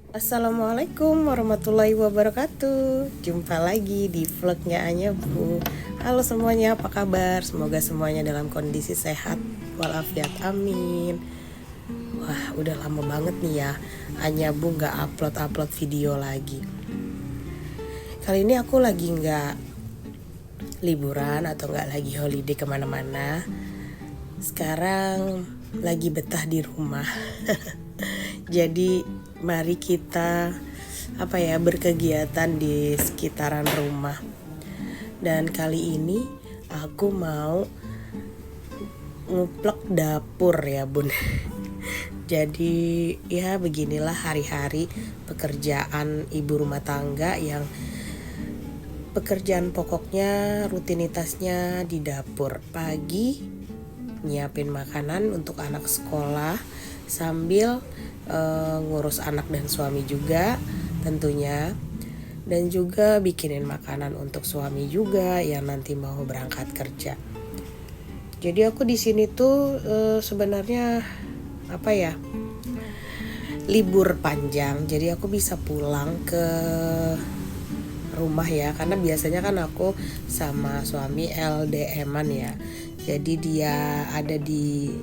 Assalamualaikum warahmatullahi wabarakatuh. Jumpa lagi di vlognya Anya Bu. Halo semuanya, apa kabar? Semoga semuanya dalam kondisi sehat walafiat, amin. Wah, udah lama banget nih ya Anya Bu gak upload video lagi. Kali ini aku lagi gak liburan atau gak lagi holiday kemana-mana. Sekarang lagi betah di rumah. Jadi mari kita berkegiatan di sekitaran rumah. Dan kali ini aku mau nguplek dapur ya Bun. Jadi ya beginilah hari-hari pekerjaan ibu rumah tangga yang pekerjaan pokoknya rutinitasnya di dapur. Pagi nyiapin makanan untuk anak sekolah sambil ngurus anak dan suami juga tentunya, dan juga bikinin makanan untuk suami juga yang nanti mau berangkat kerja. Jadi aku di sini tuh sebenarnya libur panjang, jadi aku bisa pulang ke rumah ya, karena biasanya kan aku sama suami LDM-an ya, jadi dia ada di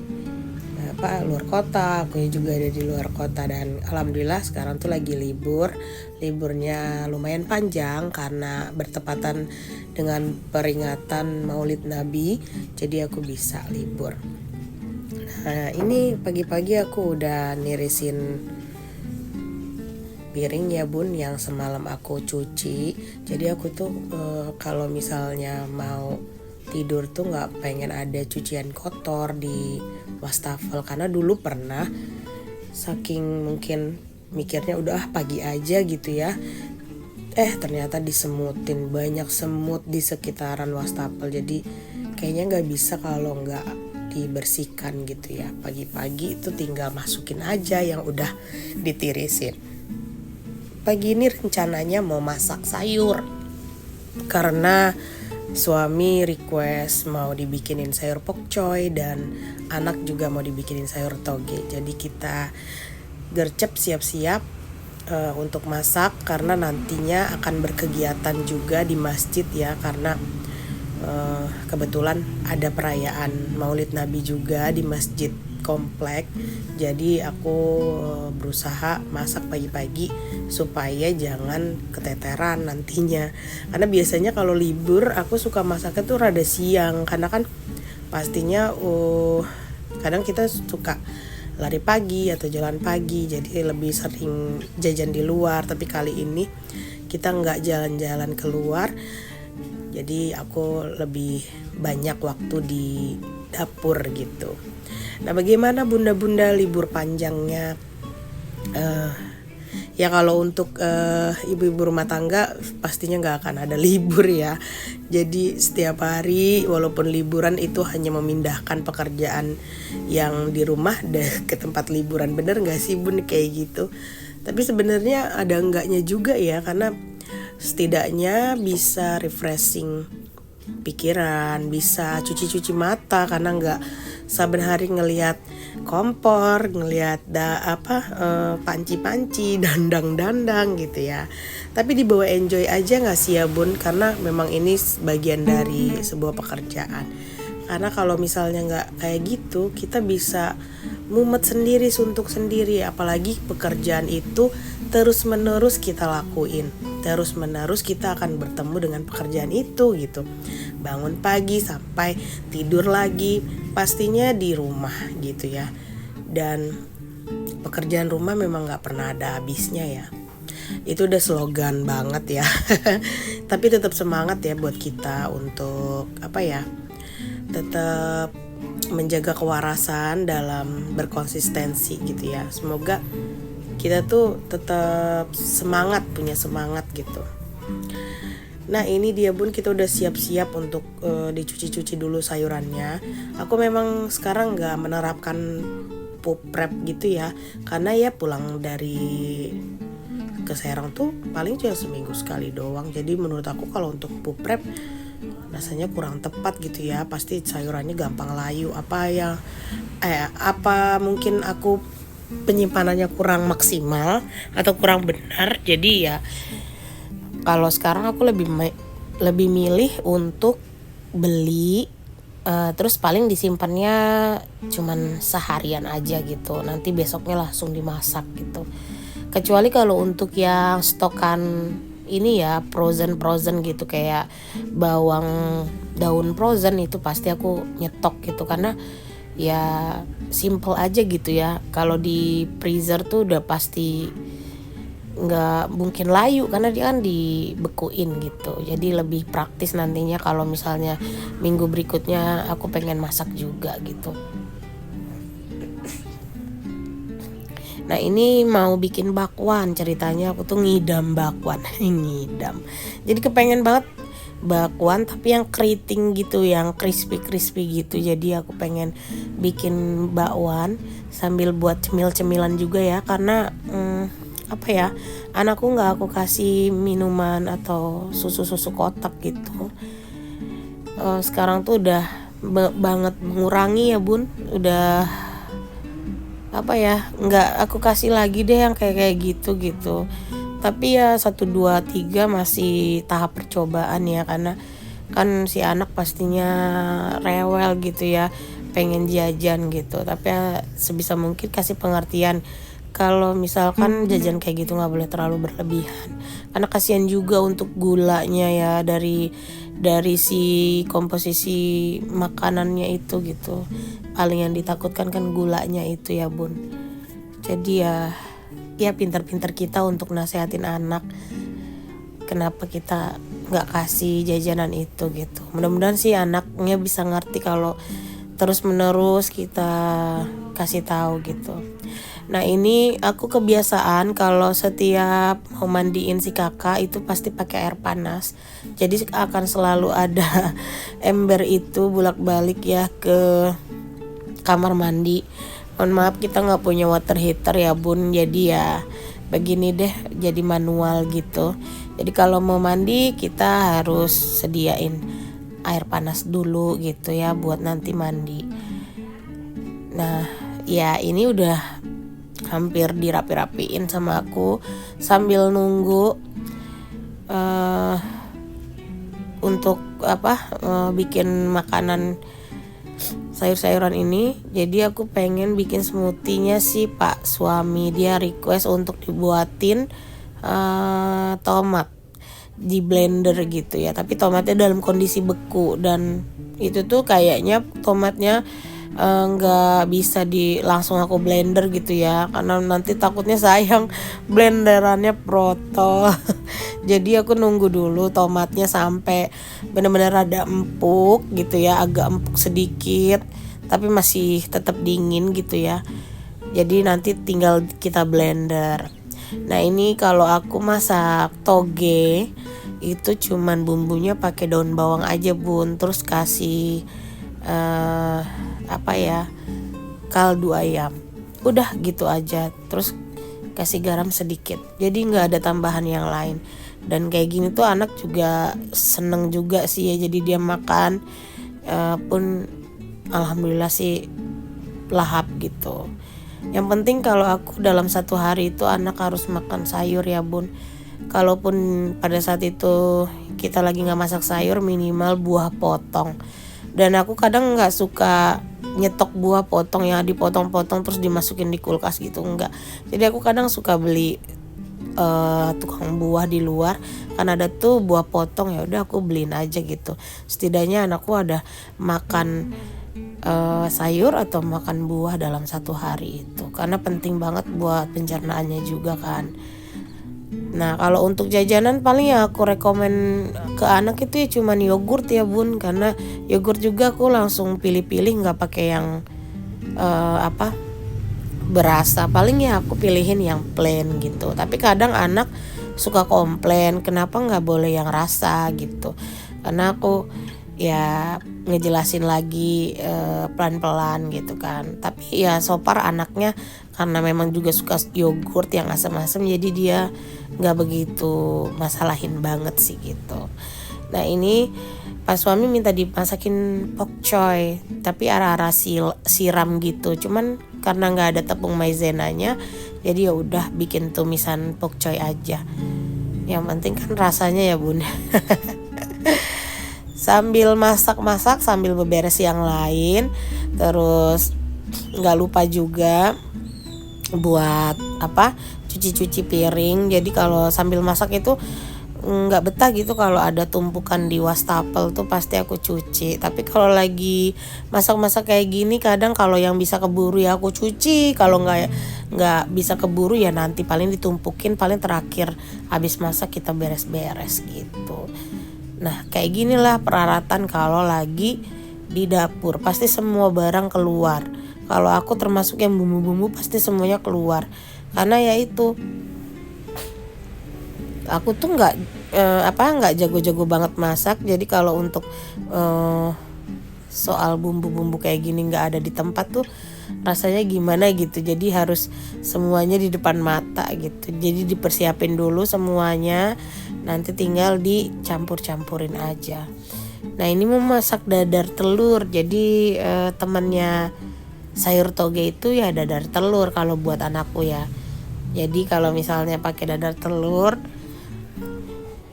luar kota, aku juga ada di luar kota. Dan alhamdulillah sekarang tuh lagi liburnya lumayan panjang karena bertepatan dengan peringatan Maulid Nabi, jadi aku bisa libur. Nah ini pagi-pagi aku udah nirisin piring ya Bun yang semalam aku cuci. Jadi aku tuh kalau misalnya mau tidur tuh nggak pengen ada cucian kotor di wastafel, karena dulu pernah saking mungkin mikirnya udah pagi aja gitu ya, ternyata disemutin, banyak semut di sekitaran wastafel. Jadi kayaknya nggak bisa kalau nggak dibersihkan gitu ya. Pagi-pagi itu tinggal masukin aja yang udah ditirisin. Pagi ini rencananya mau masak sayur karena suami request mau dibikinin sayur pokcoy dan anak juga mau dibikinin sayur toge. Jadi kita gercep siap-siap untuk masak karena nantinya akan berkegiatan juga di masjid ya, karena kebetulan ada perayaan Maulid Nabi juga di masjid komplek. Jadi aku berusaha masak pagi-pagi supaya jangan keteteran nantinya. Karena biasanya kalau libur aku suka masaknya tuh rada siang, karena kan pastinya kadang kita suka lari pagi atau jalan pagi, jadi lebih sering jajan di luar. Tapi kali ini kita nggak jalan-jalan keluar, jadi aku lebih banyak waktu di dapur gitu. Nah bagaimana bunda-bunda libur panjangnya? Ya kalau untuk ibu-ibu rumah tangga pastinya nggak akan ada libur ya. Jadi setiap hari walaupun liburan itu hanya memindahkan pekerjaan yang di rumah ke tempat liburan. Bener nggak sih Bun kayak gitu? Tapi sebenarnya ada enggaknya juga ya, karena setidaknya bisa refreshing pikiran, bisa cuci-cuci mata karena nggak saben hari ngelihat kompor, ngelihat panci-panci, dandang-dandang gitu ya. Tapi dibawa enjoy aja nggak sih ya Bun, karena memang ini bagian dari sebuah pekerjaan. Karena kalau misalnya nggak kayak gitu, kita bisa mumet sendiri, suntuk sendiri. Apalagi pekerjaan itu terus-menerus kita lakuin, terus-menerus kita akan bertemu dengan pekerjaan itu gitu. Bangun pagi sampai tidur lagi, pastinya di rumah gitu ya. Dan pekerjaan rumah memang nggak pernah ada habisnya ya. Itu udah slogan banget ya. Tapi tetap semangat ya buat kita untuk tetap menjaga kewarasan dalam berkonsistensi gitu ya. Semoga kita tuh tetap punya semangat gitu. Nah ini dia Bun, kita udah siap-siap untuk dicuci-cuci dulu sayurannya. Aku memang sekarang gak menerapkan pup prep gitu ya, karena ya pulang dari ke Serang tuh paling cuma seminggu sekali doang. Jadi menurut aku kalau untuk pup prep rasanya kurang tepat gitu ya. Pasti sayurannya gampang layu. Apa mungkin aku penyimpanannya kurang maksimal atau kurang benar. Jadi ya kalau sekarang aku lebih milih untuk beli, terus paling disimpannya cuman seharian aja gitu, nanti besoknya langsung dimasak gitu. Kecuali kalau untuk yang stokan ini ya frozen gitu, kayak bawang daun frozen, itu pasti aku nyetok gitu, karena ya simple aja gitu ya. Kalau di freezer tuh udah pasti nggak mungkin layu karena dia kan dibekuin gitu. Jadi lebih praktis nantinya kalau misalnya minggu berikutnya aku pengen masak juga gitu. Nah ini mau bikin bakwan, ceritanya aku tuh ngidam bakwan. Ngidam, jadi kepengen banget bakwan tapi yang keriting gitu, yang crispy gitu. Jadi aku pengen bikin bakwan sambil buat cemil-cemilan juga ya, karena apa ya, anakku nggak aku kasih minuman atau susu kotak gitu. Sekarang tuh udah banget mengurangi ya bun, udah apa ya, nggak aku kasih lagi deh yang kayak gitu. Tapi ya 1, 2, 3 masih tahap percobaan ya, karena kan si anak pastinya rewel gitu ya, pengen jajan gitu. Tapi ya sebisa mungkin kasih pengertian kalau misalkan jajan kayak gitu nggak boleh terlalu berlebihan, karena kasihan juga untuk gulanya ya, dari si komposisi makanannya itu gitu. Paling yang ditakutkan kan gulanya itu ya bun. Jadi ya pintar-pintar kita untuk nasehatin anak kenapa kita nggak kasih jajanan itu gitu. Mudah-mudahan sih anaknya bisa ngerti kalau terus menerus kita kasih tahu gitu. Nah ini aku kebiasaan kalau setiap mau mandiin si kakak itu pasti pakai air panas. Jadi akan selalu ada ember itu bolak-balik ya ke kamar mandi. Mohon maaf kita nggak punya water heater ya bun. Jadi ya begini deh, jadi manual gitu. Jadi kalau mau mandi kita harus sediain air panas dulu gitu ya buat nanti mandi. Nah ya ini udah hampir dirapi-rapiin sama aku sambil nunggu untuk bikin makanan sayur-sayuran ini. Jadi aku pengen bikin smoothie-nya sih Pak suami, dia request untuk dibuatin tomat di blender gitu ya, tapi tomatnya dalam kondisi beku, dan itu tuh kayaknya tomatnya nggak bisa langsung aku blender gitu ya, karena nanti takutnya sayang blenderannya protol. Jadi aku nunggu dulu tomatnya sampai benar-benar rada empuk gitu ya, agak empuk sedikit tapi masih tetap dingin gitu ya. Jadi nanti tinggal kita blender. Nah ini kalau aku masak toge itu cuman bumbunya pakai daun bawang aja bun, terus kasih kaldu ayam, udah gitu aja, terus kasih garam sedikit, jadi nggak ada tambahan yang lain. Dan kayak gini tuh anak juga seneng juga sih ya, jadi dia makan pun alhamdulillah sih lahap gitu. Yang penting kalau aku dalam 1 hari itu anak harus makan sayur ya bun. Kalaupun pada saat itu kita lagi nggak masak sayur, minimal buah potong. Dan aku kadang nggak suka nyetok buah potong yang dipotong-potong terus dimasukin di kulkas gitu, enggak. Jadi aku kadang suka beli tukang buah di luar, kan ada tuh buah potong, ya udah aku beliin aja gitu. Setidaknya anakku ada makan sayur atau makan buah dalam 1 hari itu, karena penting banget buat pencernaannya juga kan. Nah kalau untuk jajanan paling yang aku rekomen ke anak itu ya cuman yogurt ya bun, karena yogurt juga aku langsung pilih-pilih, nggak pakai yang berasa. Paling ya aku pilihin yang plain gitu. Tapi kadang anak suka komplain kenapa nggak boleh yang rasa gitu, karena aku ya ngejelasin lagi pelan-pelan gitu kan. Tapi ya so far anaknya karena memang juga suka yogurt yang asam-asam, jadi dia nggak begitu masalahin banget sih gitu. Nah ini pas suami minta dimasakin pokcoy tapi arah-arah siram gitu, cuman karena nggak ada tepung maizenanya jadi ya udah bikin tumisan pokcoy aja, yang penting kan rasanya ya bun. Sambil masak-masak sambil beberes yang lain, terus nggak lupa juga buat cuci-cuci piring. Jadi kalau sambil masak itu nggak betah gitu kalau ada tumpukan di wastafel tuh pasti aku cuci. Tapi kalau lagi masak-masak kayak gini kadang kalau yang bisa keburu ya aku cuci, kalau nggak bisa keburu ya nanti paling ditumpukin, paling terakhir habis masak kita beres-beres gitu. Nah kayak ginilah peralatan kalau lagi di dapur, pasti semua barang keluar. Kalau aku termasuk yang bumbu-bumbu pasti semuanya keluar, karena ya itu aku tuh nggak jago-jago banget masak. Jadi kalau untuk soal bumbu-bumbu kayak gini nggak ada di tempat tuh rasanya gimana gitu. Jadi harus semuanya di depan mata gitu. Jadi dipersiapin dulu semuanya, nanti tinggal dicampur-campurin aja. Nah ini mau masak dadar telur. Jadi temannya sayur toge itu ya dadar telur kalau buat anakku ya. Jadi kalau misalnya pakai dadar telur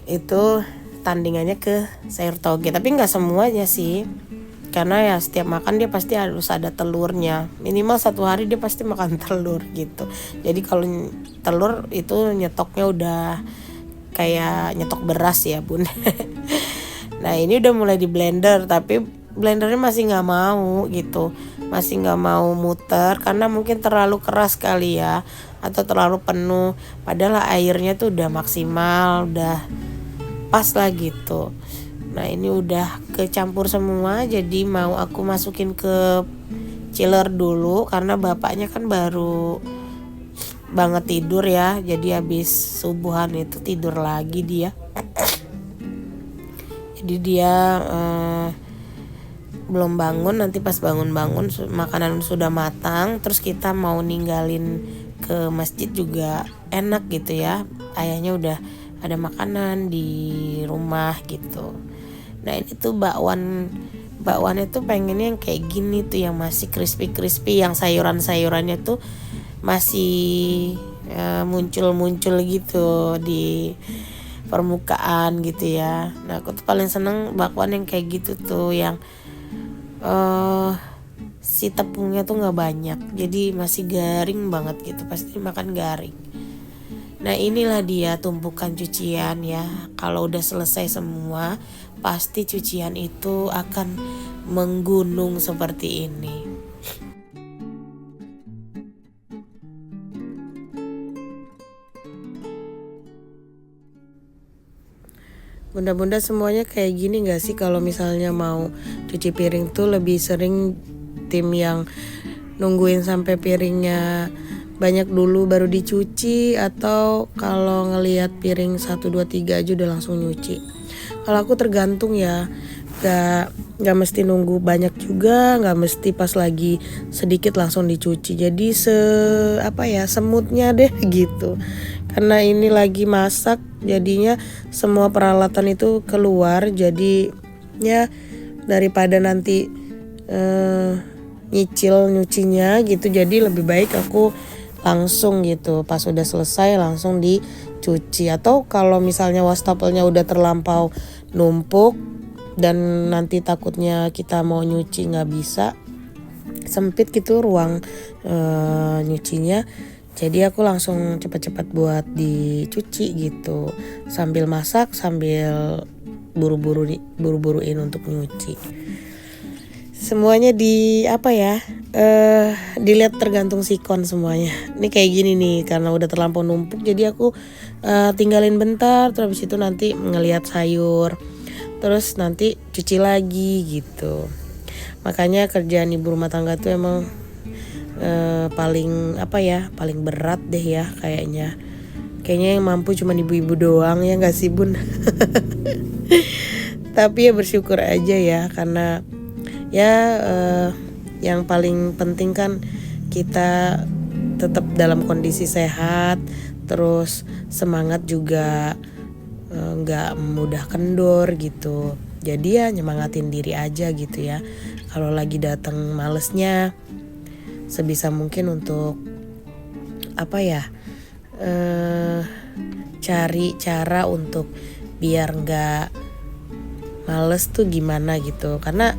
itu tandingannya ke sayur toge, tapi nggak semuanya sih, karena ya setiap makan dia pasti harus ada telurnya, minimal 1 hari dia pasti makan telur gitu. Jadi kalau telur itu nyetoknya udah kayak nyetok beras ya bun. Nah ini udah mulai di blender, tapi blendernya masih nggak mau gitu, masih nggak mau muter karena mungkin terlalu keras kali ya, atau terlalu penuh. Padahal airnya tuh udah maksimal, udah pas lah gitu. Nah ini udah kecampur semua, jadi mau aku masukin ke chiller dulu karena bapaknya kan baru banget tidur ya, jadi habis subuhan itu tidur lagi dia. Jadi dia belum bangun, nanti pas bangun-bangun makanan sudah matang, terus kita mau ninggalin ke masjid juga enak gitu ya, ayahnya udah ada makanan di rumah gitu. Nah ini tuh bakwannya tuh pengennya yang kayak gini tuh, yang masih crispy, yang sayurannya tuh masih muncul gitu di permukaan gitu ya. Nah aku tuh paling seneng bakwan yang kayak gitu tuh, yang si tepungnya tuh nggak banyak, jadi masih garing banget gitu, pasti makan garing. Nah inilah dia tumpukan cucian ya. Kalau udah selesai semua, pasti cucian itu akan menggunung seperti ini. Bunda-bunda semuanya kayak gini gak sih? Kalau misalnya mau cuci piring tuh lebih sering tim yang nungguin sampai piringnya banyak dulu baru dicuci, atau kalau ngelihat piring 1, 2, 3 aja udah langsung nyuci. Kalau aku tergantung ya, gak mesti nunggu banyak juga, gak mesti pas lagi sedikit langsung dicuci. Jadi semutnya deh gitu. Karena ini lagi masak, jadinya semua peralatan itu keluar. Jadi ya daripada nanti nyicil nyucinya gitu, jadi lebih baik aku langsung gitu, pas udah selesai langsung dicuci. Atau kalau misalnya wastafelnya udah terlampau numpuk dan nanti takutnya kita mau nyuci nggak bisa, sempit gitu ruang nyucinya, jadi aku langsung cepat-cepat buat dicuci gitu, sambil masak sambil buru-buruin untuk nyuci. Semuanya dilihat tergantung sikon semuanya. Ini kayak gini nih, karena udah terlampau numpuk jadi aku tinggalin bentar, terus habis itu nanti ngelihat sayur, terus nanti cuci lagi gitu. Makanya kerjaan ibu rumah tangga tuh emang paling berat deh ya kayaknya. Kayaknya yang mampu cuma ibu-ibu doang ya nggak sih bun? Tapi ya bersyukur aja ya, karena yang paling penting kan kita tetap dalam kondisi sehat, terus semangat juga, nggak mudah kendor gitu. Jadi ya nyemangatin diri aja gitu ya. Kalau lagi datang malesnya, sebisa mungkin untuk cari cara untuk biar nggak males tuh gimana gitu. Karena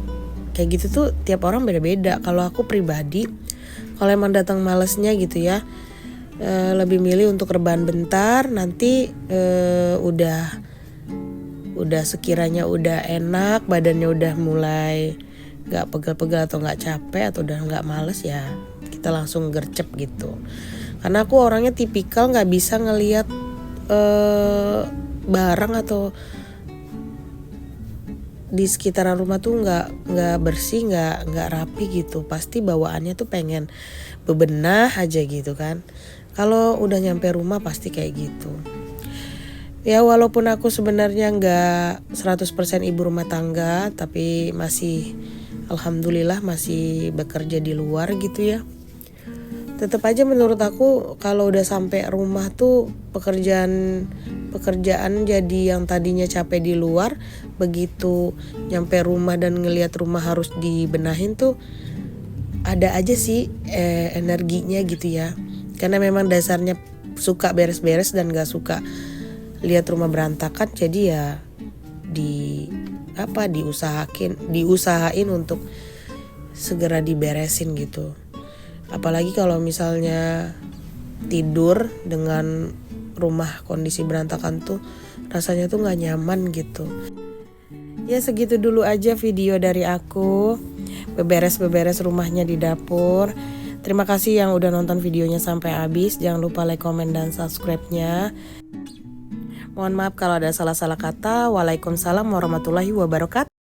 kayak gitu tuh tiap orang beda-beda. Kalau aku pribadi, kalau emang datang malesnya gitu ya, lebih milih untuk rebahan bentar. Nanti udah sekiranya udah enak, badannya udah mulai gak pegal-pegal atau gak capek atau udah gak males, ya kita langsung gercep gitu. Karena aku orangnya tipikal gak bisa ngelihat barang atau di sekitaran rumah tuh nggak bersih, nggak rapi gitu. Pasti bawaannya tuh pengen bebenah aja gitu kan. Kalau udah nyampe rumah pasti kayak gitu. Ya walaupun aku sebenarnya nggak 100% ibu rumah tangga, tapi masih alhamdulillah masih bekerja di luar gitu ya. Tetap aja menurut aku kalau udah sampai rumah tuh pekerjaan jadi yang tadinya capek di luar, begitu nyampe rumah dan ngelihat rumah harus dibenahin tuh ada aja sih energinya gitu ya. Karena memang dasarnya suka beres-beres dan gak suka lihat rumah berantakan, jadi ya diusahain untuk segera diberesin gitu. Apalagi kalau misalnya tidur dengan rumah kondisi berantakan tuh rasanya tuh gak nyaman gitu. Ya segitu dulu aja video dari aku, beberes rumahnya di dapur. Terima kasih yang udah nonton videonya sampai habis. Jangan lupa like, komen, dan subscribe-nya. Mohon maaf kalau ada salah-salah kata. Waalaikumsalam warahmatullahi wabarakatuh.